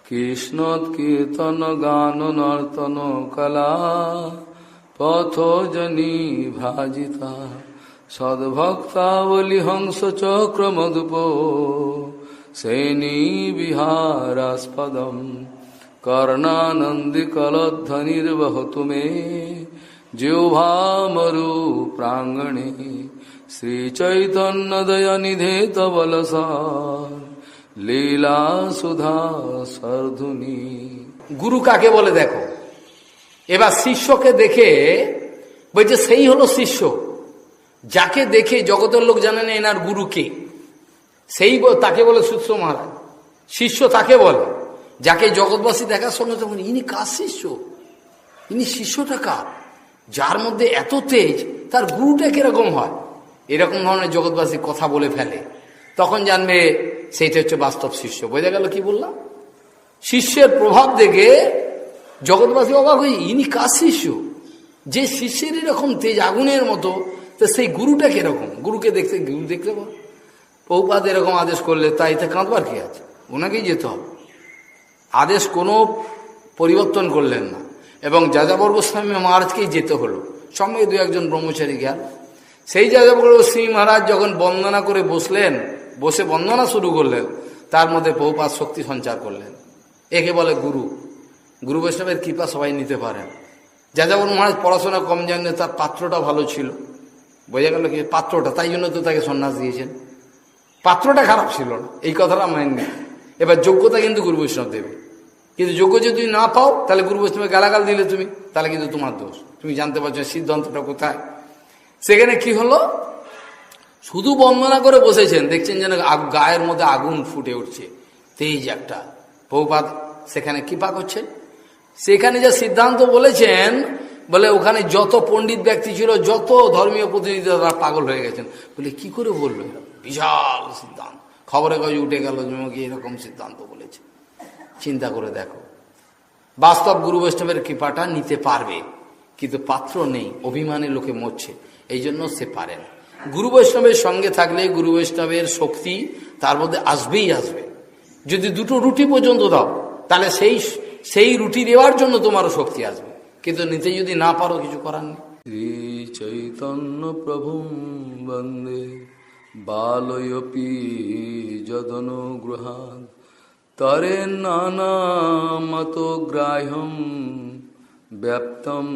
কীর্তন গান নর্তন কলা পথোজনী ভাজিতা সদ্ভক্তাবলি হংস চক্র মধুপ সেনী বিহারাস্পদম কর্ণানন্দি কলধ্বনির্বহতু মে জিহ্বামরু প্রাঙ্গণে শ্রীচৈতন্যদয়নিধে তবলসার লীলা সুধা সর্ধুনী। গুরু কাকে বলে দেখো। এবার শিষ্যকে দেখে বলছে সেই হলো শিষ্য, যাকে দেখে জগতের লোক জানে না এনার গুরু কে, সেই তাকে বলে সুস্থ মহারাজ। শিষ্য তাকে বলে যাকে জগৎবাসী দেখার সঙ্গে তখন ইনি কার শিষ্য, ইনি শিষ্যটা কার, যার মধ্যে এত তেজ, তার গুরুটা কিরকম হয়, এরকম ধরনের জগৎবাসী কথা বলে ফেলে, তখন জানবে সেইটা হচ্ছে বাস্তব শিষ্য। বোঝা গেল কি বললাম? শিষ্যের প্রভাব দেখে জগৎবাসী অবাক হয়ে ইনি কার শিষ্য, যে শিষ্যের এরকম তেজ আগুনের মতো, তো সেই গুরুটা কিরকম, গুরুকে দেখতে গুরু দেখতে পাবো। প্রভুপাদ এরকম আদেশ করলে তাইতে কাঁদবার কি আছে, ওনাকেই যেতে হবে। আদেশ কোনো পরিবর্তন করলেন না এবং যাযাবর গোস্বামী মহারাজকেই যেতে হলো, সঙ্গে দু একজন ব্রহ্মচারী গেল। সেই যাযাবর গোস্বামী মহারাজ যখন বন্দনা করে বসলেন, বসে বন্দনা শুরু করলেন, তার মধ্যে প্রভুপাদ শক্তি সঞ্চার করলেন। একে বলে গুরু। গুরু বৈষ্ণবের কৃপা সবাই নিতে পারেন। যাযাবর মহারাজ পড়াশোনা কম জানলে, তার পাত্রটা ভালো ছিল। বোঝা গেল কি পাত্রটা, তাই জন্য তো তাকে সন্ন্যাস দিয়েছেন। পাত্রটা খারাপ ছিল না, এই কথাটা মানেননি। এবার যোগ্যতা কিন্তু গুরু বৈষ্ণব দেবে, কিন্তু যোগ্য যদি তুমি না পাও, তাহলে গুরু বৈষ্ণবের গালাগাল দিলে তুমি, তাহলে কিন্তু তোমার দোষ। তুমি জানতে পারছো সিদ্ধান্তটা কোথায়। সেখানে কি হলো, শুধু বন্দনা করে বসেছেন, দেখছেন যেন গায়ের মধ্যে আগুন ফুটে উঠছে, তেজ একটা। প্রভুপাদ সেখানে কৃপা করছেন। সেখানে যে সিদ্ধান্ত বলেছেন, বলে ওখানে যত পণ্ডিত ব্যক্তি ছিল, যত ধর্মীয় প্রতিনিধি, তারা পাগল হয়ে গেছেন। বলে কি করে বললো, বিশাল সিদ্ধান্ত, খবরে কাগজে উঠে গেল কি এরকম সিদ্ধান্ত বলেছে। চিন্তা করে দেখো, বাস্তব গুরু বৈষ্ণবের কৃপাটা নিতে পারবে, কিন্তু পাত্র নেই, অভিমানে লোকে মরছে, এই জন্য সে পারে না। গুরু বৈষ্ণবের সঙ্গে থাকলে গুরু বৈষ্ণবের শক্তি তার মধ্যে আসবেই আসবে। যদি দুটো রুটি পর্যন্ত দাও, তাহলে সেই রুটি দেওয়ার জন্য তোমারও শক্তি আসবে, কিন্তু নিতে যদি না পারো, কিছু করার নেই। শ্রী চৈতন্য প্রভু বন্দে বালয়পি যদনুগ্রহাৎ তরে নানামতগ্রাহ্যম ব্যাপ্তম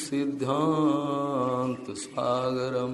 সিদ্ধান্ত সাগরম।